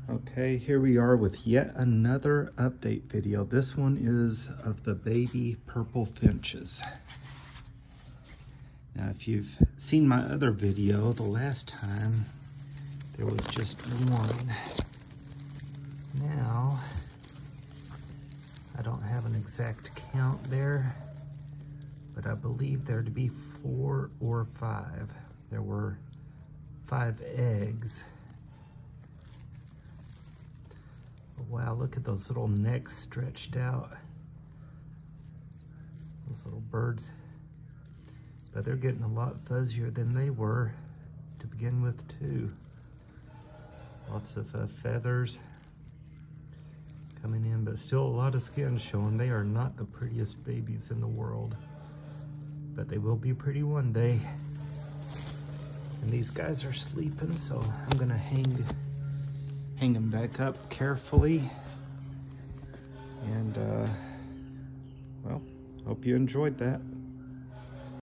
Okay, here we are with yet another update video. This one is of the baby purple finches. Now, if you've seen my other video, the last time there was just one. Now, I don't have an exact count there, but I believe there to be 4 or 5. There were 5 eggs. Wow, look at those little necks stretched out. Those little birds. But they're getting a lot fuzzier than they were to begin with too. Lots of feathers coming in, but still a lot of skin showing. They are not the prettiest babies in the world, but they will be pretty one day. And these guys are sleeping, so I'm gonna hang them back up carefully. And well, hope you enjoyed that.